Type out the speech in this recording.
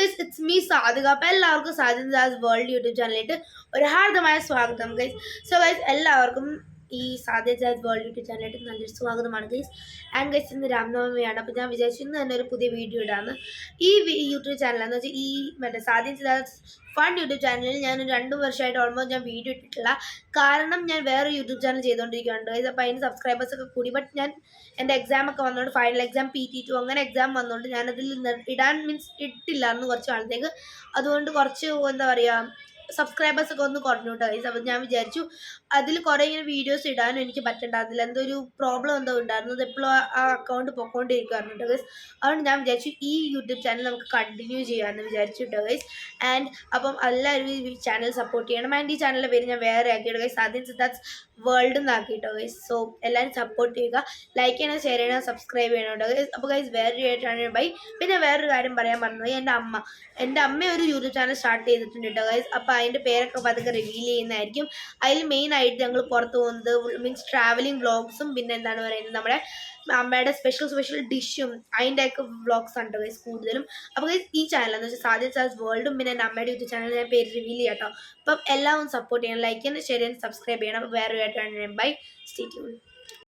Guys it's me Sadhika. അപ്പോൾ എല്ലാവർക്കും Sadhika world YouTube ചാനലിലേക്ക് ഒരു ഹാർദമായ സ്വാഗതം ഗൈസ്. സോ ഗൈസ് എല്ലാവർക്കും ഈ സാധ്യ വേൾഡ് യൂട്യൂബ് ചാനലിലേക്ക് നല്ലൊരു സ്വാഗതമാണ് ഗൈസ്. ആൻഡ് ഗൈസ് ഇന്ന് രാംനവമിയാണ്. അപ്പോൾ ഞാൻ വിചാരിച്ചു ഇന്ന് തന്നെ ഒരു പുതിയ വീഡിയോ ഇടാന്ന്. ഈ യൂട്യൂബ് ചാനലെന്ന് വെച്ചാൽ ഈ സാധ്യ ഫൺ യൂട്യൂബ് ചാനലിൽ ഞാൻ 2 വർഷമായിട്ട് ഓൾമോസ്റ്റ് ഞാൻ വീഡിയോ ഇട്ടിട്ടില്ല. കാരണം ഞാൻ വേറെ യൂട്യൂബ് ചാനൽ ചെയ്തുകൊണ്ടിരിക്കുകയാണ് ഗൈസ്. അപ്പോൾ അതിന് സബ്സ്ക്രൈബേഴ്സൊക്കെ കൂടി. ബട്ട് ഞാൻ എൻ്റെ എക്സാമൊക്കെ വന്നുകൊണ്ട് ഫൈനൽ എക്സാം PT2 അങ്ങനെ എക്സാം വന്നുകൊണ്ട് ഞാനതിൽ ഇടാൻ മീൻസ് ഇട്ടില്ലായിരുന്നു കുറച്ച് നാളത്തേക്ക്. അതുകൊണ്ട് കുറച്ച് എന്താ പറയുക സബ്സ്ക്രൈബേഴ്സൊക്കെ ഒന്ന് കുറഞ്ഞു കേട്ടോ ഗൈസ്. അപ്പോൾ ഞാൻ വിചാരിച്ചു അതിൽ കുറേ ഇങ്ങനെ വീഡിയോസ് ഇടാനും എനിക്ക് പറ്റുന്നുണ്ടായിരുന്നില്ല. എന്തോ ഒരു പ്രോബ്ലം എന്തോ ഉണ്ടായിരുന്നു. എപ്പോഴും ആ അക്കൗണ്ട് പൊക്കോണ്ടിരിക്കുമായിരുന്നു കേട്ടോ ഗൈസ്. അതുകൊണ്ട് ഞാൻ വിചാരിച്ചു ഈ യൂട്യൂബ് ചാനൽ നമുക്ക് കണ്ടിന്യൂ ചെയ്യാമെന്ന് വിചാരിച്ചു കേട്ടോ ഗൈസ്. ആൻഡ് അപ്പം എല്ലാവരും ഈ ചാനൽ സപ്പോർട്ട് ചെയ്യണം. ആൻഡ് ഈ ചാനലിൻ്റെ പേര് ഞാൻ വേറെ ആക്കിയിട്ട് ഗൈസ് ആദ്യം സിദ്ധാർത്ഥ് വേൾഡ് എന്നാക്കി കേട്ടോ ഗൈസ്. സോ എല്ലാവരും സപ്പോർട്ട് ചെയ്യുക, ലൈക്ക് ചെയ്യണം, ഷെയർ ചെയ്യണം, സബ്സ്ക്രൈബ് ചെയ്യണം കേട്ടോ ഗൈസ്. അപ്പോൾ ഗൈസ് വേറൊരു ആയിട്ടാണ് ബൈ. പിന്നെ വേറൊരു കാര്യം പറയാൻ പറഞ്ഞത്, എൻ്റെ അമ്മ ഒരു യൂട്യൂബ് ചാനൽ സ്റ്റാർട്ട് ചെയ്തിട്ടുണ്ട് കേട്ടോ ഗൈസ്. അപ്പോൾ അതിൻ്റെ പേരൊക്കെ പതുക്കെ റിവീൽ ചെയ്യുന്നതായിരിക്കും. അതിൽ മെയിനായിട്ട് ഞങ്ങൾ പുറത്ത് പോകുന്നത് മീൻസ് ട്രാവലിംഗ് വ്ളോഗ്സും പിന്നെ എന്താണ് പറയുന്നത് നമ്മുടെ അമ്മയുടെ സ്പെഷ്യൽ ഡിഷും അതിൻ്റെയൊക്കെ വ്ളോഗ്സ് ആണ് ഗൈസ് കൂടുതലും. അപ്പോൾ ഗൈസ് ഈ ചാനലെന്ന് വെച്ചാൽ സാധ്യ വേൾഡും പിന്നെ എൻ്റെ അമ്മയുടെ യൂട്യൂബ് ചാനൽ ഞാൻ പേര് റിവീൽ ചെയ്യാം കേട്ടോ. അപ്പം എല്ലാവരും സപ്പോർട്ട് ചെയ്യണം, ലൈക്ക് ചെയ്യണം, ഷെയർ ചെയ്യണം, സബ്സ്ക്രൈബ് ചെയ്യണം. അപ്പോൾ വേറെ ആയിട്ടാണ് ബൈ. Stay tuned.